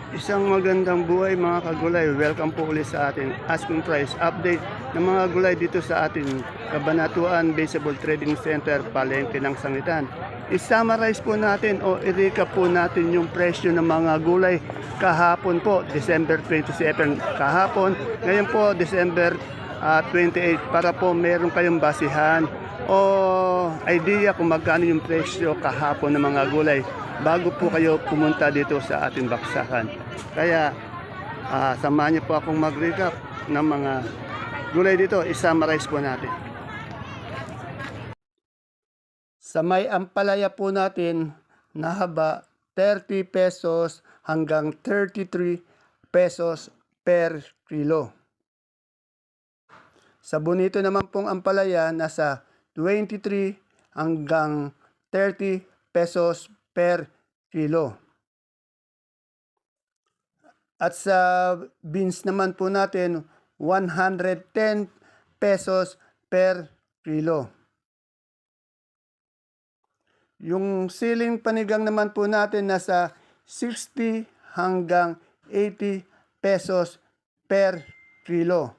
Isang magandang buhay mga kagulay. Welcome po ulit sa ating asking price update ng mga gulay dito sa ating Kabanatuan Baseball Trading Center, Palengke ng Sangitan. I-summarize po natin o i-recap po natin yung presyo ng mga gulay kahapon po, December 27 kahapon. Ngayon po, December 28 para po meron kayong basihan o idea kung magkano yung presyo kahapon ng mga gulay bago po kayo pumunta dito sa ating baksakan. Kaya samahan niyo po akong mag-recap ng mga gulay dito. I-summarize po natin. Sa may ampalaya po natin na haba 30 pesos hanggang 33 pesos per kilo. Sa bonito naman pong ampalaya nasa 23 hanggang 30 pesos per kilo. At sa beans naman po natin, 110 pesos per kilo. Yung siling panigang naman po natin nasa 60 hanggang 80 pesos per kilo.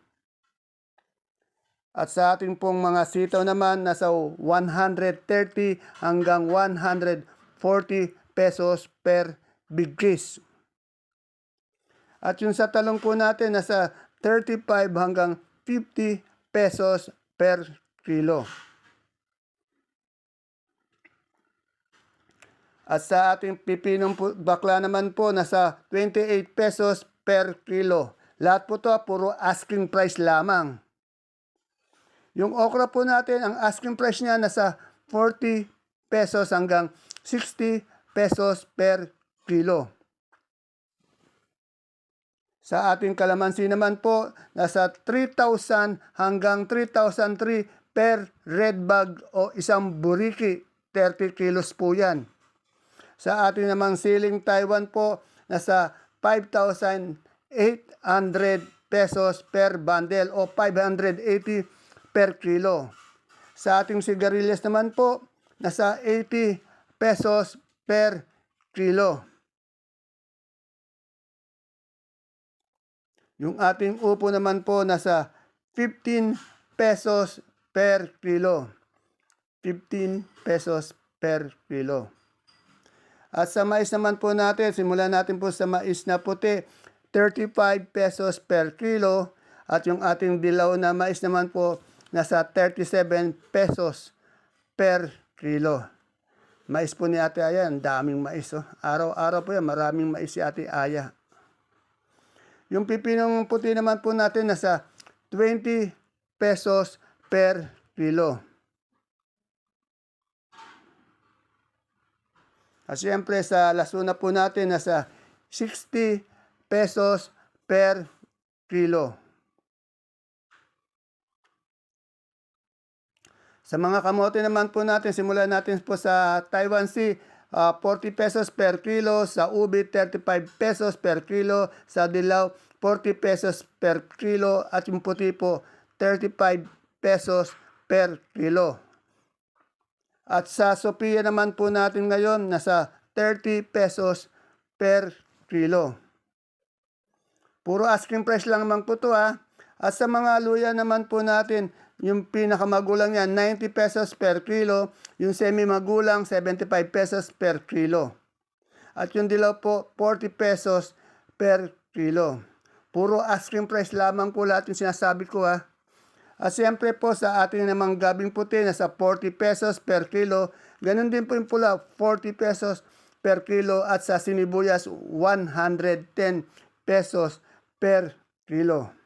At sa ating pong mga sitaw naman, nasa 130 hanggang 140 pesos per bigkis. At yung sa talong po natin, nasa 35 hanggang 50 pesos per kilo. At sa ating pipinong bakla naman po, nasa 28 pesos per kilo. Lahat po to puro asking price lamang. Yung okra po natin, ang asking price niya nasa 40 pesos hanggang 60 pesos per kilo. Sa ating kalamansi naman po, nasa 3,000 hanggang 3,003 per red bag o isang buriki, 30 kilos po yan. Sa ating namang siling Taiwan po, nasa 5,800 pesos per bundle o 580 per kilo. Sa ating sigarilyas naman po, nasa 80 pesos per kilo. Yung ating upo naman po, nasa 15 pesos per kilo. 15 pesos per kilo. At sa mais naman po natin, simulan natin po sa mais na puti, 35 pesos per kilo. At yung ating dilaw na mais naman po, nasa 37 pesos per kilo. Mais po ni Ate Aya, ang daming mais. Oh. Araw-araw po yan, maraming mais si Ate Aya. Yung pipinong puti naman po natin, nasa 20 pesos per kilo. At siyempre sa lasuna po natin, nasa 60 pesos per kilo. Sa mga kamote naman po natin, simulan natin po sa Taiwan Sea, 40 pesos per kilo. Sa ubi, 35 pesos per kilo. Sa dilaw, 40 pesos per kilo. At yung puti po, 35 pesos per kilo. At sa Sophia naman po natin ngayon, nasa 30 pesos per kilo. Puro asking price lang naman po ito ha. At sa mga luya naman po natin, yung pinakamagulang yan, 90 pesos per kilo. Yung semi-magulang, 75 pesos per kilo. At yung dilaw po, 40 pesos per kilo. Puro asking price lamang po lahat yung sinasabi ko ha. At siyempre po sa ating namang gabing puti, nasa 40 pesos per kilo. Ganun din po yung pula, 40 pesos per kilo. At sa sinibuyas, 110 pesos per kilo.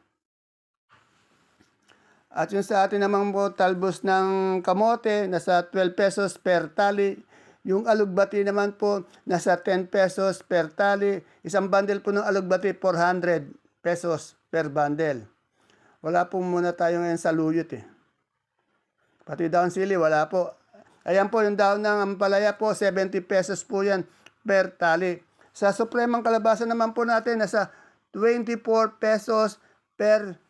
At yung sa atin namang po talbos ng kamote, nasa 12 pesos per tali. Yung alugbati naman po, nasa 10 pesos per tali. Isang bundle po ng alugbati, 400 pesos per bundle. Wala po muna tayo ngayon sa luyot eh. Pati daon sili, wala po. Ayan po, yung daon ng ampalaya po, 70 pesos po yan per tali. Sa supremang kalabasa naman po natin, nasa 24 pesos per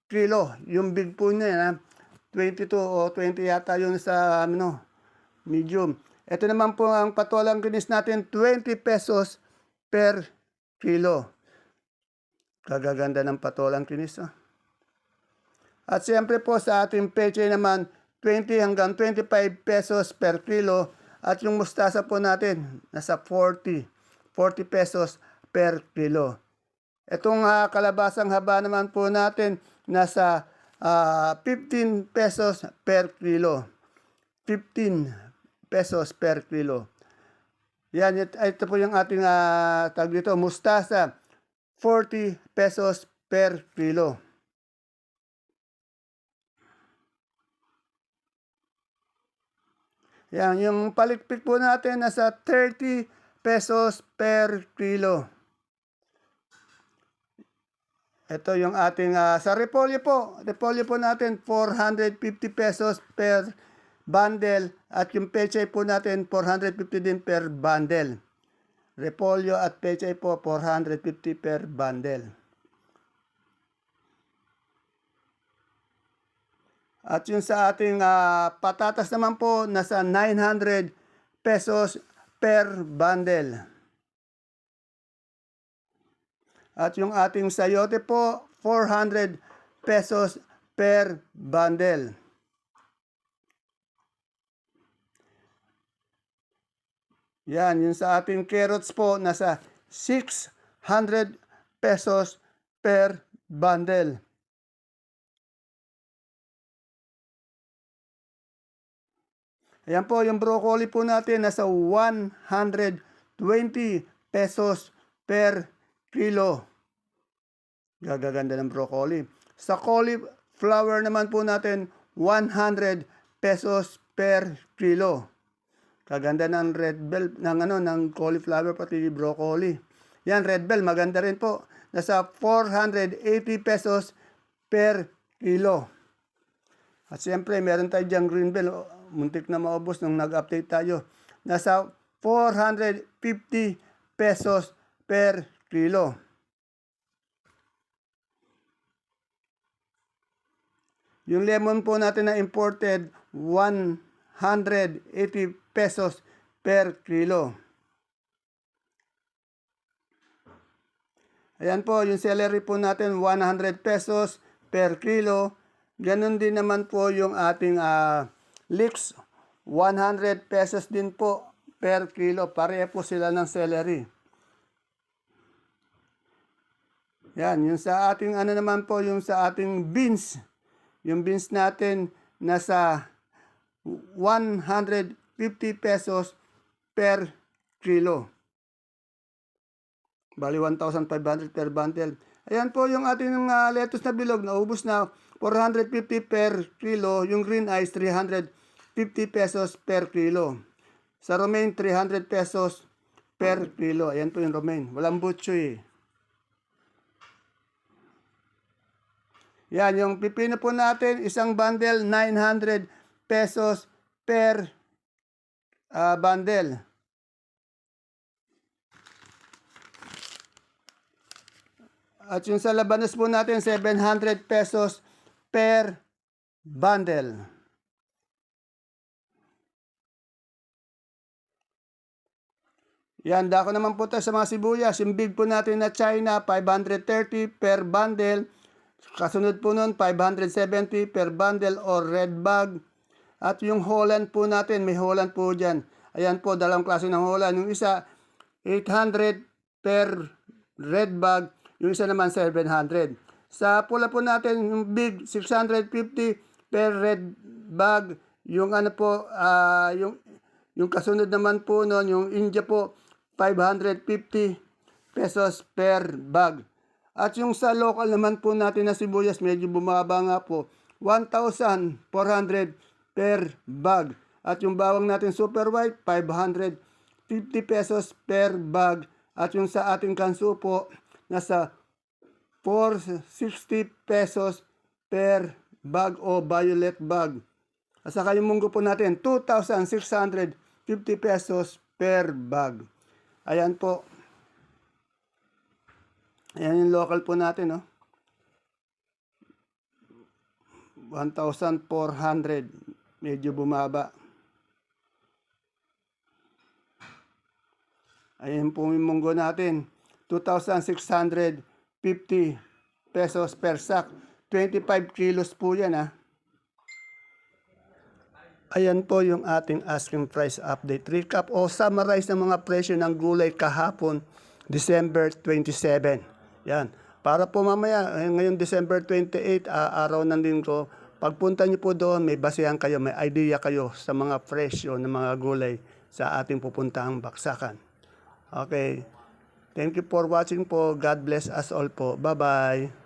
kilo. Yung big po niya, 22 o 20 yata yun sa medium. Ito naman po ang patolang kinis natin, 20 pesos per kilo. Kagaganda ng patolang kinis. Oh. At siyempre po sa ating peche naman, 20 hanggang 25 pesos per kilo. At yung mustasa po natin, nasa 40 pesos per kilo. Itong kalabasang haba naman po natin, nasa 15 pesos per kilo. 15 pesos per kilo. Yan, ito po yung ating tag dito, mustasa, 40 pesos per kilo. Yan, yung palikpik po natin nasa 30 pesos per kilo. Ito yung ating, sa repolyo po natin 450 pesos per bundle at yung pechay po natin 450 din per bundle. Repolyo at pechay po 450 per bundle. At yung sa ating patatas naman po, nasa 900 pesos per bundle. At yung ating sayote po, 400 pesos per bundle. Yan, yung sa ating carrots po, nasa 600 pesos per bundle. Ayan po, yung broccoli po natin nasa 120 pesos per kilo. Gagaganda ng broccoli. Sa cauliflower naman po natin 100 pesos per kilo. Kaganda ng red bell ng cauliflower pati broccoli. Yan, red bell maganda rin po. Nasa 480 pesos per kilo. At siyempre, meron tayo diyang green bell. Muntik na maubos nung nag-update tayo. Nasa 450 pesos per kilo. Yung lemon po natin na imported, 180 pesos per kilo. Ayan po, yung celery po natin, 100 pesos per kilo. Ganon din naman po yung ating leeks, 100 pesos din po per kilo. Pareha po sila ng celery. Yan, yung sa ating naman po, yung sa ating beans. Yung beans natin nasa 150 pesos per kilo. Bali 1,500 per bundle. Ayan po yung ating lettuce na bilog. Naubos na 450 per kilo. Yung green ice 350 pesos per kilo. Sa romaine 300 pesos per kilo. Ayan po yung romaine. Walang butchoy. Yan, yung pipino po natin, isang bundle 900 pesos per bundle. At yung sa labanos po natin, 700 pesos per bundle. Yan, dako naman po tayo sa mga sibuyas. Yung big po natin na China, 530 per bundle. Kasunod po nun, 570 per bundle or red bag. At yung Holland po natin, may Holland po dyan. Ayan po, dalawang klase ng Holland. Yung isa, 800 per red bag. Yung isa naman 700. Sa pula po natin, yung big 650 per red bag. Yung yung kasunod naman po noon, yung India po 550 pesos per bag. At yung sa local naman po natin na sibuyas, medyo bumaba nga po, 1,400 per bag. At yung bawang natin super white, 550 pesos per bag. At yung sa ating kanso po, nasa 460 pesos per bag o violet bag. At saka yung munggo po natin, 2,650 pesos per bag. Ayan po. Ayan yung local po natin, no? 1,400. Medyo bumaba. Ayan po yung munggo natin. 2,650 pesos per sack. 25 kilos po yan ha. Ayan po yung ating asking price update. Recap o summarize ng mga presyo ng gulay kahapon, December 27. Yan. Para po mamaya, ngayon December 28, araw ng linggo, pagpunta niyo po doon, may basehan kayo, may idea kayo sa mga presyo ng mga gulay sa ating pupuntahang baksakan. Okay. Thank you for watching po. God bless us all po. Bye-bye.